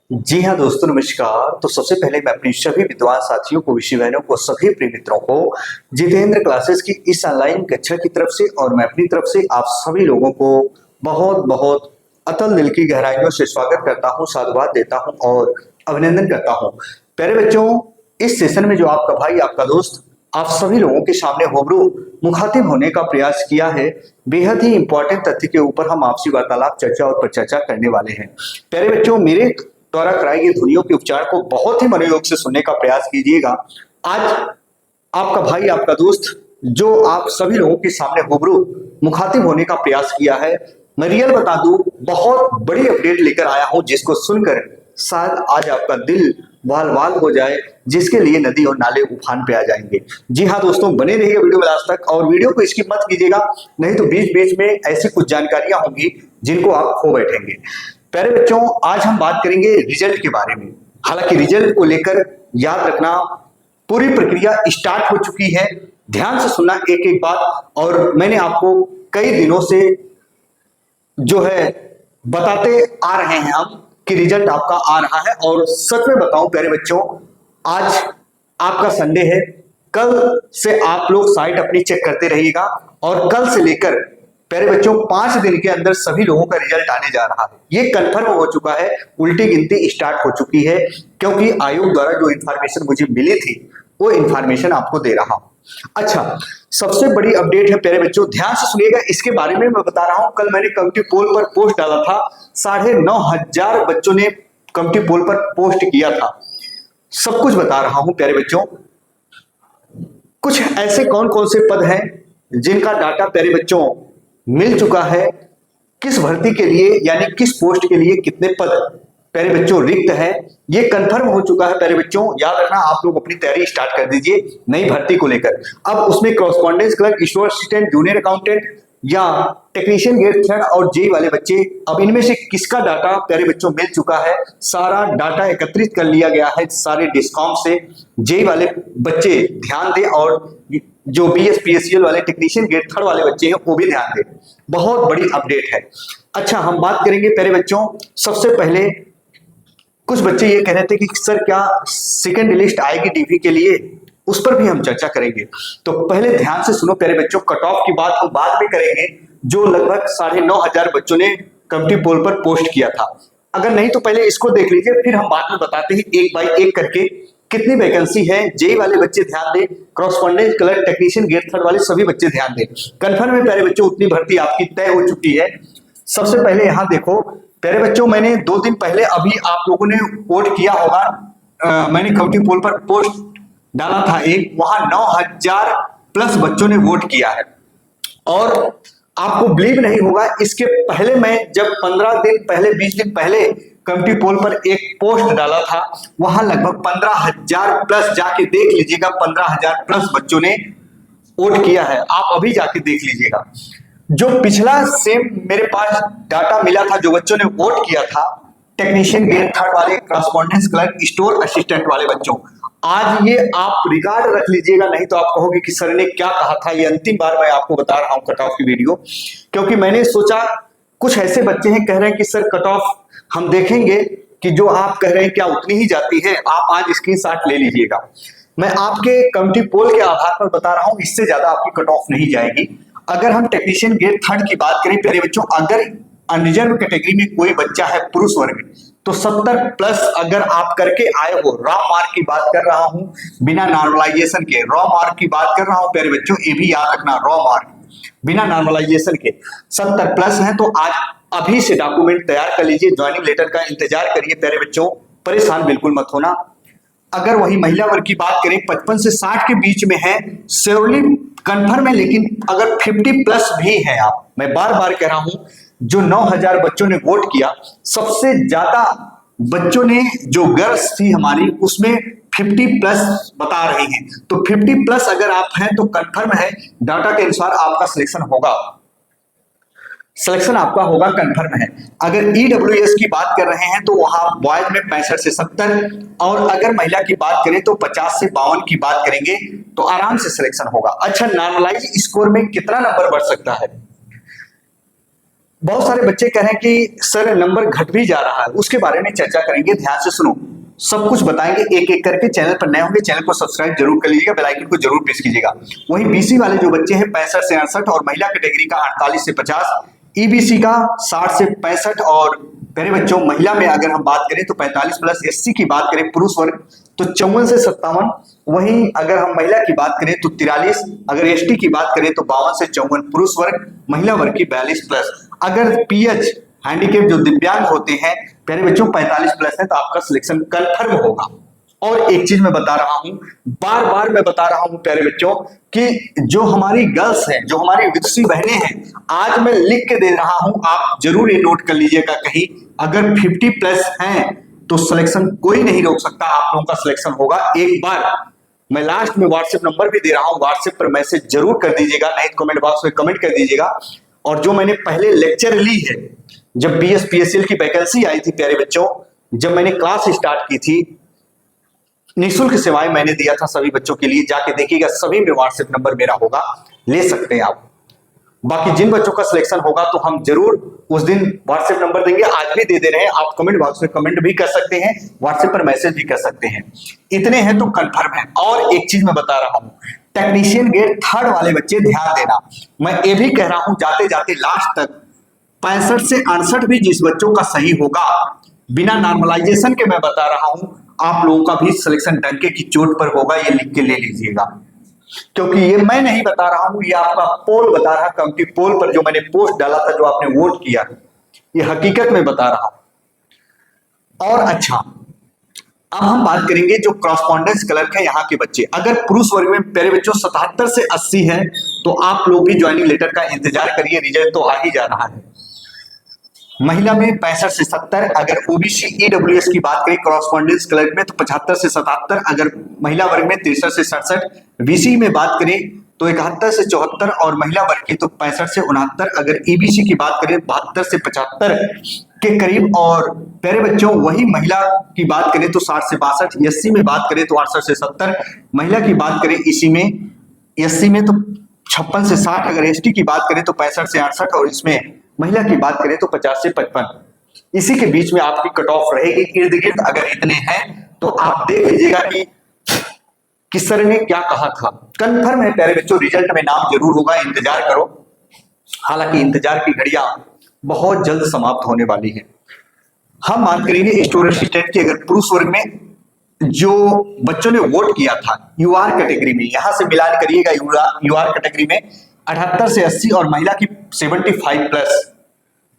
जी हाँ दोस्तों, नमस्कार। तो सबसे पहले मैं अपने सभी विद्वान साथियों को, विषय बहनों को, सभी प्रिय मित्रों को जितेंद्र क्लासेस की इस ऑनलाइन कक्षा की तरफ से और मैं अपनी तरफ से आप सभी लोगों को बहुत बहुत अतल दिल की गहराइयों से स्वागत करता हूँ, साधुवाद देता हूँ और अभिनंदन करता हूँ। प्यारे बच्चों, इस सेशन में जो आपका भाई, आपका दोस्त आप सभी लोगों के सामने होबरू मुखातिब होने का प्रयास किया है, बेहद ही इंपॉर्टेंट तथ्य के ऊपर हम आपसी वार्तालाप, चर्चा और परिचर्चा करने वाले हैं। प्यारे बच्चों, मेरे द्वारा कराई गई ध्वनियों के उपचार को बहुत ही मनोयोग से सुनने का प्रयास कीजिएगा। आज आपका भाई, आपका दोस्त जो आप सभी लोगों के सामने रूबरू मुखातिब होने का प्रयास किया है, मैं रियल बता दूं, बहुत बड़ी अपडेट लेकर आया हूं जिसको सुनकर शायद आज आपका दिल वाल वाल हो जाए, जिसके लिए नदी और नाले उफान पे आ जाएंगे। जी हाँ दोस्तों, बने रहिए वीडियो में लास्ट तक और वीडियो को स्किप मत कीजिएगा, नहीं तो बीच बीच में ऐसी कुछ जानकारियां होंगी जिनको आप खो बैठेंगे। प्यारे बच्चों, आज हम बात करेंगे रिजल्ट के बारे में। हालांकि रिजल्ट को लेकर याद रखना, पूरी प्रक्रिया स्टार्ट हो चुकी है। ध्यान से सुनना एक एक बात, और मैंने आपको कई दिनों से जो है बताते आ रहे हैं हम कि रिजल्ट आपका आ रहा है। और सच में बताऊं प्यारे बच्चों, आज आपका संडे है। कल से आप लोग साइट अपनी चेक करते रहिएगा और कल से लेकर प्यारे बच्चों 5 दिन के अंदर सभी लोगों का रिजल्ट आने जा रहा है। ये कंफर्म हो चुका है, उल्टी गिनती स्टार्ट हो चुकी है, क्योंकि आयोग द्वारा जो इंफॉर्मेशन मुझे मिली थी वो इंफॉर्मेशन आपको दे रहा हूं। अच्छा, सबसे बड़ी अपडेट है प्यारे बच्चों, ध्यान से सुनिएगा, इसके बारे में मैं बता रहा हूं। कल मैंने कम्युनिटी पोल पर पोस्ट डाला था, 9,500 बच्चों ने कम्युनिटी पोल पर पोस्ट किया था। सब कुछ बता रहा हूं प्यारे बच्चों। कुछ ऐसे कौन कौन से पद हैं जिनका डाटा प्यारे बच्चों मिल चुका है, किस भर्ती के लिए यानी किस पोस्ट के लिए कितने पद प्यारे बच्चों रिक्त है, ये कंफर्म हो चुका है। प्यारे बच्चों याद रखना, आप लोग अपनी तैयारी स्टार्ट कर दीजिए नई भर्ती को लेकर। अब उसमें correspondence clerk, store assistant, junior accountant या टेक्नीशियन ग्रेड 3 और जेई वाले बच्चे, अब इनमें से किसका डाटा प्यारे बच्चों मिल चुका है। सारा डाटा एकत्रित कर लिया गया है सारे डिस्कॉम से। जेई वाले बच्चे ध्यान दें और जो बीएसपीएससीएल वाले टेक्नीशियन ग्रेड 3 वाले बच्चे हैं वो भी ध्यान दें, बहुत बड़ी अपडेट है। अच्छा, हम बात करेंगे प्यारे बच्चों, सबसे पहले कुछ बच्चे ये कह रहे थे कि सर क्या सेकंड लिस्ट आएगी डीवी के लिए, उस पर भी हम चर्चा करेंगे। तो पहले ध्यान से सुनो प्यारे बच्चों, कट ऑफ की बात हम बाद में करेंगे। जो लगभग 9,500 बच्चों ने कम्युनिटी पोल पर पोस्ट किया था, अगर नहीं तो पहले इसको देख लीजिए, फिर हम बाद में बताते हैं एक बाई एक करके कितनी वैकेंसी है। जेई वाले बच्चे ध्यान दें, कॉरेस्पॉन्डेंस क्लर्क, टेक्नीशियन ग्रेड 3 वाले सभी बच्चे ध्यान दें। कंफर्म है प्यारे बच्चों, उतनी भर्ती आपकी तय हो चुकी है। सबसे पहले यहां देखो प्यारे बच्चों, मैंने 2 दिन पहले अभी आप लोगों ने वोट किया होगा, मैंने कम्युनिटी पोल पर पोस्ट डाला था एक, वहां 9,000 प्लस बच्चों ने वोट किया है। और आपको बिलीव नहीं होगा, इसके पहले मैं जब 15 दिन पहले, 20 दिन पहले कम्युनिटी पोल पर एक पोस्ट डाला था, वहां लगभग 15,000 प्लस, जाके देख लीजिएगा, 15,000 प्लस बच्चों ने वोट किया है। आप अभी जाके देख लीजिएगा। जो पिछला सेम मेरे पास डाटा मिला था, जो बच्चों ने वोट किया था, टेक्नीशियन ग्रेड 3 वाले, कॉरेस्पॉन्डेंस क्लर्क, स्टोर असिस्टेंट वाले बच्चों, आज ये आप रिकॉर्ड रख लीजिएगा, नहीं तो आप कहोगे कि सर ने क्या कहा था। ये अंतिम बार मैं आपको बता रहा हूं कट ऑफ की वीडियो, क्योंकि मैंने सोचा कुछ ऐसे बच्चे हैं कह रहे हैं कि सर कट ऑफ हम देखेंगे कि जो आप कह रहे हैं क्या उतनी ही जाती है। आप आज स्क्रीनशॉट ले लीजिएगा, मैं आपके कम्युनिटी पोल के आधार पर बता रहा हूं, इससे ज्यादा आपकी कट ऑफ नहीं जाएगी। अगर हम टेक्नीशियन ग्रेड 3 की बात करें प्यारे बच्चों, अगर अनरिजर्व कैटेगरी में कोई बच्चा है पुरुष वर्ग, तो 70 प्लस अगर आप करके आए हो, रॉ मार्क की बात कर रहा हूं, बिना नॉर्मलाइजेशन के रॉ मार्क की बात कर रहा हूं प्यारे बच्चों, ये भी याद रखना, रॉ मार्क बिना नॉर्मलाइजेशन के 70 प्लस है, तो आज अभी से डॉक्यूमेंट तैयार कर लीजिए, ज्वाइनिंग लेटर का इंतजार करिए प्यारे बच्चों, परेशान बिल्कुल मत होना। अगर वही महिला वर्ग की बात करें, 55 से 60 के बीच में है, श्योरली कंफर्म है, लेकिन अगर 50 प्लस भी है आप, मैं बार बार कह रहा हूं, जो 9,000 बच्चों ने वोट किया, सबसे ज्यादा बच्चों ने, जो गर्ल्स थी हमारी, उसमें 50 प्लस बता रही हैं। तो 50 प्लस अगर आप हैं तो कंफर्म है, डाटा के अनुसार आपका सिलेक्शन होगा, सिलेक्शन आपका होगा, कंफर्म है। अगर ईडब्ल्यूएस की बात कर रहे हैं तो वहां बॉयज में 65 से 70, और अगर महिला की बात करें तो 50 से 52 की बात करेंगे तो आराम से सिलेक्शन होगा। अच्छा, नॉर्मलाइज स्कोर में कितना नंबर बढ़ सकता है? बहुत सारे बच्चे कह रहे हैं कि सर नंबर घट भी जा रहा है, उसके बारे में चर्चा करेंगे। ध्यान से सुनो, सब कुछ बताएंगे एक एक करके। चैनल पर नए होंगे चैनल को सब्सक्राइब जरूर कर लीजिएगा, बेल आइकन को जरूर प्रेस कीजिएगा। वहीं बीसी वाले जो बच्चे हैं 65 से 68 और महिला कैटेगरी का 48 से 50, ईबीसी का 60 से 65 और प्यारे बच्चों महिला में अगर हम बात करें तो 45 प्लस, एससी की बात करें पुरुष वर्ग तो 54 से 57, वहीं अगर हम महिला की बात करें तो 43, अगर एसटी की बात करें तो 52 से 54 पुरुष वर्ग, महिला वर्ग की 42 प्लस। अगर पीएच हैंडीकेप जो दिव्यांग होते हैं प्यारे बच्चों 45 प्लस है तो आपका सिलेक्शन कंफर्म होगा। और एक चीज मैं बता रहा हूं, बार बार मैं बता रहा हूं प्यारे बच्चों कि जो हमारी गर्ल्स हैं, जो हमारी विदुषी बहनें हैं, आज मैं लिख के दे रहा हूं, आप जरूर ये नोट कर लीजिएगा कहीं। अगर 50 प्लस हैं तो सिलेक्शन कोई नहीं रोक सकता, आप लोगों का सिलेक्शन होगा। एक बार मैं लास्ट में व्हाट्सएप नंबर भी दे रहा हूं, व्हाट्सएप पर मैसेज जरूर कर दीजिएगा, नहीं तो कमेंट बॉक्स में कमेंट कर दीजिएगा। और जो मैंने पहले लेक्चर ली है, जब बीएसपीएसएल की वैकेंसी आई थी प्यारे बच्चों, जब मैंने क्लास स्टार्ट की थी, निःशुल्क सेवाएं मैंने दिया था सभी बच्चों के लिए, जाके देखिएगा, सभी में व्हाट्सएप नंबर मेरा होगा, ले सकते हैं आप। बाकी जिन बच्चों का सिलेक्शन होगा तो हम जरूर उस दिन व्हाट्सएप नंबर देंगे, आज भी दे रहे हैं, आप कमेंट बॉक्स में कमेंट भी कर सकते हैं, व्हाट्सएप पर मैसेज भी कर सकते हैं। इतने हैं तो कंफर्म है। और एक चीज मैं बता रहा हूं, टेक्नीशियन ग्रेड 3 वाले बच्चे ध्यान देना, मैं ये भी कह रहा हूं जाते जाते लास्ट तक 65 से 68 भी जिस बच्चों का सही होगा, बिना नॉर्मलाइजेशन के मैं बता रहा हूं, आप लोगों का भी सिलेक्शन डंके की चोट पर होगा, ये लिख के ले लीजिएगा। क्योंकि ये मैं नहीं बता रहा हूं, ये आपका पोल बता रहा, कम्युनिटी पोल पर जो मैंने पोस्ट डाला था, जो आपने वोट किया, ये हकीकत में बता रहा हूं। और अच्छा, अब हम बात करेंगे जो क्रॉसपॉन्डेंस क्लर्क है यहाँ के बच्चे। अगर पुरुष वर्ग में प्यारे बच्चों 77 से 80 है तो आप लोग भी ज्वाइनिंग लेटर का इंतजार करिए, रिजल्ट तो आ ही जा रहा है। महिला में 65 से 70, अगर ओबीसी ईडब्ल्यूएस की बात करें क्रॉसपॉन्डेंस क्लर्क में तो 75 से 77, अगर महिला वर्ग में 63 से 67, बीसी में बात करें तो 71 से 74 और महिला वर्ग की तो 65 से 69, अगर ईबीसी की बात करें 72 से 75 के करीब, और प्यारे बच्चों वही महिला की बात करें तो 60 से 62, एससी में बात करें तो 68 से 70, महिला की बात करें इसी में एससी में तो 56 से 60, अगर एसटी की बात करें तो 65 से 68 और इसमें महिला की बात करें तो 50 से 55, इसी के बीच में आपकी कट ऑफ रहेगी इर्द गिर्द। अगर इतने हैं तो आप देख लीजिएगा कि किस सर ने क्या कहा था। कंफर्म है प्यारे बच्चों, रिजल्ट में नाम जरूर होगा, इंतजार करो। हालांकि इंतजार की घड़ियां बहुत जल्द समाप्त होने वाली है। हम बात करेंगे स्टोर असिस्टेंट की। अगर पुरुष वर्ग में जो बच्चों ने वोट किया था यूआर कैटेगरी में, यहां से मिलान करिएगा, यूआर कैटेगरी में 78 से 80 और महिला की 75 प्लस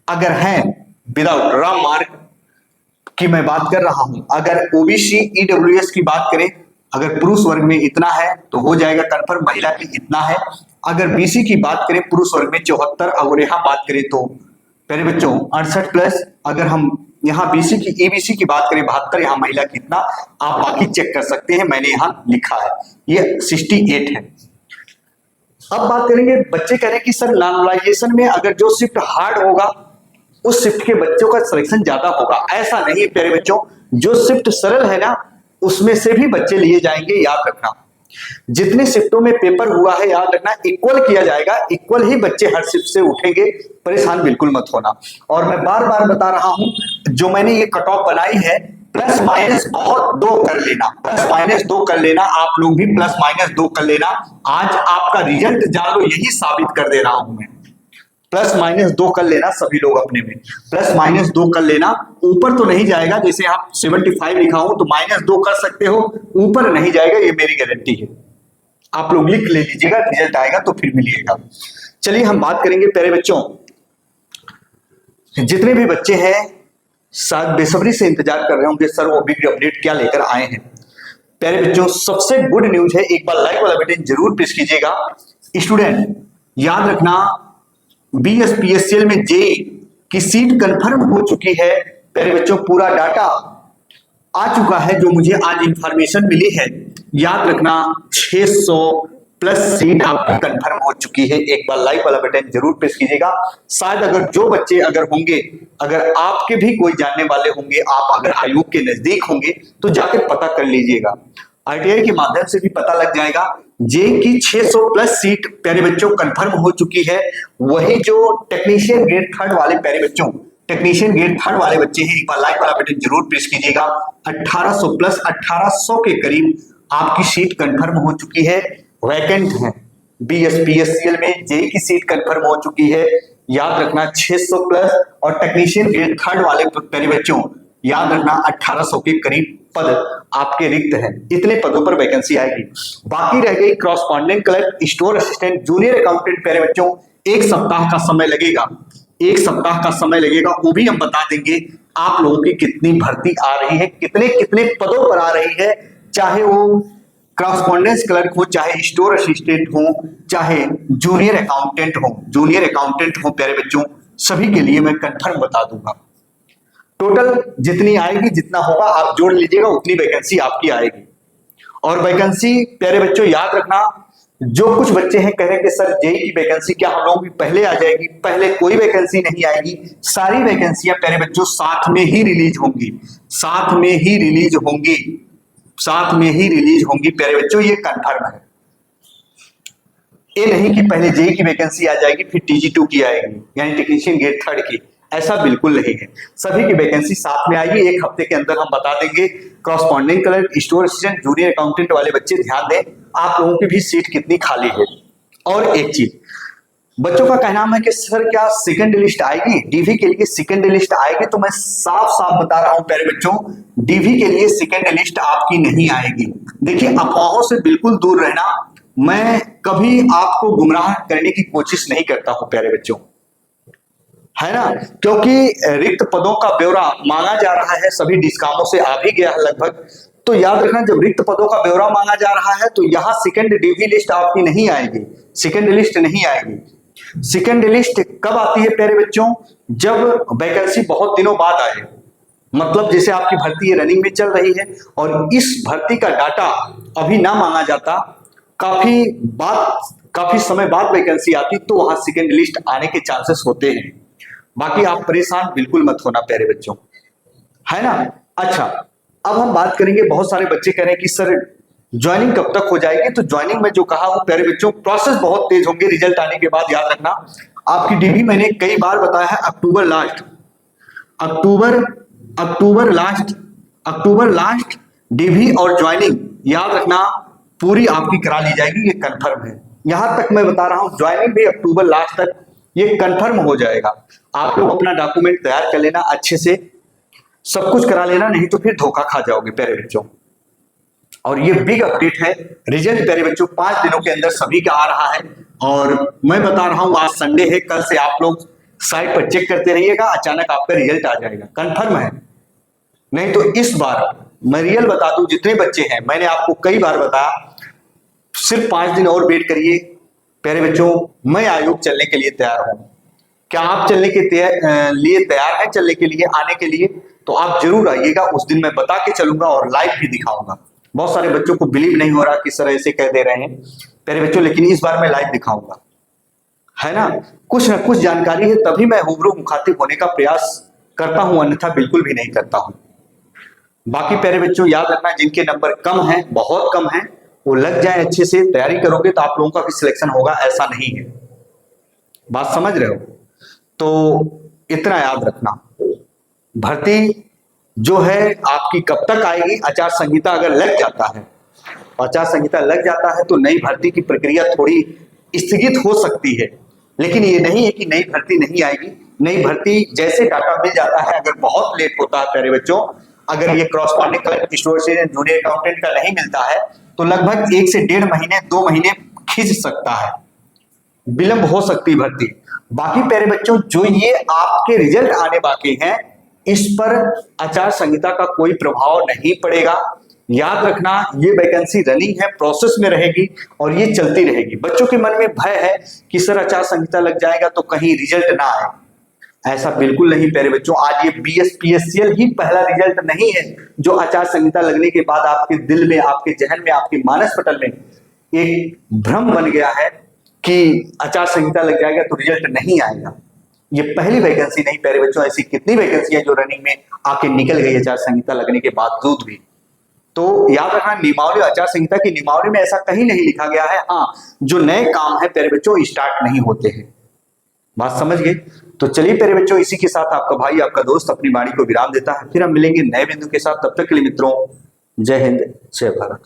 अगर हैं विदाउट राम मार्क की मैं बात कर रहा हूं। अगर ओबीसी ईडब्ल्यूएस की बात करें, अगर पुरुष वर्ग में इतना है तो हो जाएगा कंफर्म, महिला की इतना है। अगर बीसी की बात करें पुरुष वर्ग में 74, अगर यहां बात करें तो प्यारे बच्चों 68 प्लस, अगर हम यहाँ बीसी की ईबीसी की बात करें 72, यहाँ महिला की इतना, आप बाकी चेक कर सकते हैं, मैंने यहाँ लिखा है, ये 68 है। अब बात करेंगे, बच्चे कह रहे हैं कि सर नॉर्मलाइजेशन में अगर जो शिफ्ट हार्ड होगा उस शिफ्ट के बच्चों का सिलेक्शन ज्यादा होगा। ऐसा नहीं है प्यारे बच्चों, जो शिफ्ट सरल है ना उसमें से भी बच्चे लिए जाएंगे, याद रखना। जितने शिफ्टों में पेपर हुआ है याद रखना, इक्वल किया जाएगा, इक्वल ही बच्चे हर शिफ्ट से उठेंगे, परेशान बिल्कुल मत होना। और मैं बार बार बता रहा हूं, जो मैंने ये कट ऑफ बनाई है प्लस माइनस बहुत 2 कर लेना, प्लस माइनस 2 कर लेना, आप लोग भी प्लस माइनस 2 कर लेना। आज आपका रिजल्ट जान लो, यही साबित कर दे रहा हूं मैं। प्लस माइनस 2 कर लेना सभी लोग अपने में, प्लस माइनस 2 कर लेना। ऊपर तो नहीं जाएगा, जैसे आप 75 लिखा हूं तो माइनस 2 कर सकते हो, ऊपर नहीं जाएगा, ये मेरी गारंटी है। आप लोग लिख ले लीजिएगा, रिजल्ट आएगा तो फिर मिलिएगा। चलिए हम बात करेंगे प्यारे बच्चों, जितने भी बच्चे हैं शायद बेसब्री से इंतजार कर रहे होंगे सर वो बिग अपडेट क्या लेकर आए हैं। प्यारे बच्चों सबसे गुड न्यूज है, एक बार लाइक वाला बटन जरूर प्रेस कीजिएगा। स्टूडेंट याद रखना, बीएसपीएसएल में जेई की सीट कंफर्म हो चुकी है प्यारे बच्चों, पूरा डाटा आ चुका है जो मुझे आज इंफॉर्मेशन मिली है। याद रखना 600 प्लस सीट आपकी कंफर्म हो चुकी है। एक बार लाइक वाला बटन जरूर प्रेस कीजिएगा। शायद अगर जो बच्चे अगर होंगे, अगर आपके भी कोई जानने वाले होंगे, आप अगर आयोग के नजदीक होंगे तो जाकर पता कर लीजिएगा। आरटीआई के माध्यम से भी पता लग जाएगा। जेई की 600 प्लस सीट प्यारे बच्चों कंफर्म हो चुकी है। वही जो टेक्नीशियन ग्रेड थर्ड वाले प्यारे बच्चों, टेक्नीशियन ग्रेड थर्ड वाले बच्चे हैं, एक बार लाइक वाला बटन जरूर प्रेस कीजिएगा। 1800 प्लस 1800 के करीब आपकी सीट कंफर्म हो चुकी है, वैकेंट है। बीएसपीएससीएल में जेई की सीट कंफर्म हो चुकी है, याद रखना 600 प्लस, और टेक्नीशियन ग्रेड थर्ड वाले प्यारे बच्चों याद रखना 1800 के करीब पद आपके रिक्त हैं। इतने पदों पर वैकेंसी आएगी। बाकी रह गई correspondent clerk, store assistant, junior accountant प्यारे बच्चों, एक सप्ताह का समय लगेगा, एक सप्ताह का समय लगेगा। वो भी हम बता देंगे आप लोगों की कितनी भर्ती आ रही है, कितने कितने पदों पर आ रही है, चाहे वो क्रॉसपॉन्डेंस क्लर्क हो, चाहे स्टोर असिस्टेंट हो, चाहे जूनियर अकाउंटेंट हो, जूनियर अकाउंटेंट हो प्यारे बच्चों, सभी के लिए मैं कंफर्म बता दूंगा। टोटल जितनी आएगी, जितना होगा आप जोड़ लीजिएगा, उतनी वैकेंसी आपकी आएगी। और वैकेंसी प्यारे बच्चों याद रखना, जो कुछ बच्चे हैं कह रहे हैं कि सर जेई की वैकेंसी क्या हम लोगों की पहले आ जाएगी, पहले कोई वैकेंसी नहीं आएगी। सारी वैकेंसियां प्यारे बच्चों साथ में ही रिलीज होंगी, साथ में ही रिलीज होंगी, साथ में ही रिलीज होंगी प्यारे बच्चों, ये कंफर्म है। ये नहीं कि पहले जेई की वैकेंसी आ जाएगी फिर टीजी2 की आएगी, यानी टेक्नीशियन ग्रेड थर्ड की, ऐसा बिल्कुल नहीं है। सभी की वैकेंसी साथ में आएगी, एक हफ्ते के अंदर हम बता देंगे। Corresponding clerk, store assistant, junior accountant वाले बच्चे ध्यान दें, आप लोगों की भी सीट कितनी खाली है। और एक चीज बच्चों का कहना है कि सर क्या सेकंड लिस्ट आएगी, डीवी के लिए सेकंड लिस्ट आएगी? तो मैं साफ साफ बता रहा हूं प्यारे बच्चों, डीवी के लिए सेकंड लिस्ट आपकी नहीं आएगी। देखिए अफवाहों से बिल्कुल दूर रहना, मैं कभी आपको गुमराह करने की कोशिश नहीं करता हूं प्यारे बच्चों, है ना, क्योंकि रिक्त पदों का ब्यौरा मांगा जा रहा है, सभी डिस्कामों से आ भी गया है लगभग। तो याद रखना जब रिक्त पदों का ब्यौरा मांगा जा रहा है तो यहां सेकंड डीवी लिस्ट आपकी नहीं आएगी, सेकंड लिस्ट नहीं आएगी। सेकंड लिस्ट कब आती है प्यारे बच्चों? जब वैकेंसी बहुत दिनों बाद आए, मतलब जैसे आपकी भर्ती रनिंग में चल रही है और इस भर्ती का डाटा अभी ना मांगा जाता, काफी समय बाद वैकेंसी आती, तो वहां सेकंड लिस्ट आने के चांसेस होते हैं। बाकी आप परेशान बिल्कुल मत होना प्यारे बच्चों, है ना। अच्छा, अब हम बात करेंगे, बहुत सारे बच्चे कह रहे हैं कि सर ज्वाइनिंग कब तक हो जाएगी? तो ज्वाइनिंग में जो कहा हूं प्यारे बच्चों, प्रोसेस बहुत तेज होंगे रिजल्ट आने के बाद। याद रखना आपकी डीवी मैंने कई बार बताया है, अक्टूबर लास्ट डीवी और ज्वाइनिंग याद रखना पूरी आपकी करा ली जाएगी, ये कंफर्म है। यहां तक मैं बता रहा हूं ज्वाइनिंग भी अक्टूबर लास्ट तक ये कंफर्म हो जाएगा। आप लोग अपना डॉक्यूमेंट तैयार कर लेना, अच्छे से सब कुछ करा लेना, नहीं तो फिर धोखा खा जाओगे प्यारे बच्चों। और ये बिग अपडेट है, रिजल्ट प्यारे बच्चों 5 दिनों के अंदर सभी का आ रहा है। और मैं बता रहा हूं आज संडे है, कल से आप लोग साइट पर चेक करते रहिएगा, अचानक आपका रिजल्ट आ जाएगा, कंफर्म है। नहीं तो इस बार मैं रियल बता दूं, जितने बच्चे हैं मैंने आपको कई बार बताया, सिर्फ 5 दिन और वेट करिए प्यारे बच्चों, मैं आयोग चलने के लिए तैयार हूं। क्या आप चलने के लिए तैयार हैं, चलने के लिए, आने के लिए? तो आप जरूर आइएगा, उस दिन मैं बता के चलूंगा और लाइव भी दिखाऊंगा। बहुत सारे बच्चों को बिलीव नहीं हो रहा कि सर ऐसे कह दे रहे हैं प्यारे बच्चों, लेकिन इस बार मैं लाइव दिखाऊंगा, है ना। कुछ ना कुछ जानकारी है तभी मैं रूबरू मुखातिब होने का प्रयास करता हूं, अन्यथा बिल्कुल भी नहीं करता हूं। बाकी प्यारे बच्चों याद रखना, जिनके नंबर कम हैं, बहुत कम हैं, वो लग जाए, अच्छे से तैयारी करोगे तो आप लोगों का भी सिलेक्शन होगा, ऐसा नहीं है। बात समझ रहे हो? तो इतना याद रखना, भर्ती जो है आपकी कब तक आएगी? आचार संहिता अगर लग जाता है, आचार संहिता लग जाता है तो नई भर्ती की प्रक्रिया थोड़ी स्थगित हो सकती है, लेकिन ये नहीं है कि नई भर्ती नहीं आएगी। नई भर्ती जैसे डाटा मिल जाता है, अगर बहुत लेट होता है प्यारे बच्चों, अगर ये corresponding clerk, store assistant, junior accountant का नहीं मिलता है तो लगभग 1 से 1.5 महीने 2 महीने खिंच सकता है, विलंब हो सकती है भर्ती। बाकी प्यारे बच्चों जो ये आपके रिजल्ट आने बाकी हैं, इस पर आचार संहिता का कोई प्रभाव नहीं पड़ेगा। याद रखना ये वैकेंसी रनिंग है, प्रोसेस में रहेगी और ये चलती रहेगी। बच्चों के मन में भय है कि सर आचार संहिता लग जाएगा तो कहीं रिजल्ट ना आए, ऐसा बिल्कुल नहीं प्यारे बच्चों। आज ये बीएसपीएससीएल ही पहला रिजल्ट नहीं है जो आचार संहिता लगने के बाद आपके दिल में, आपके जहन में, आपके मानस पटल में एक भ्रम बन गया है कि आचार संहिता लग जाएगा तो रिजल्ट नहीं आएगा। ये पहली वैकेंसी नहीं प्यारे बच्चों, ऐसी कितनी वैकेंसी है जो रनिंग में आके निकल गई आचार संहिता लगने के बावजूद भी। तो याद रखना नियमावली आचार संहिता की नियमावली में ऐसा कहीं नहीं लिखा गया है। हाँ, जो नए काम है प्यारे बच्चों स्टार्ट नहीं होते हैं। बात समझ गए? तो चलिए प्यारे बच्चों, इसी के साथ आपका भाई आपका दोस्त अपनी वाणी को विराम देता है। फिर हम मिलेंगे नए बिंदु के साथ। तब तक के लिए मित्रों, जय हिंद, जय भारत।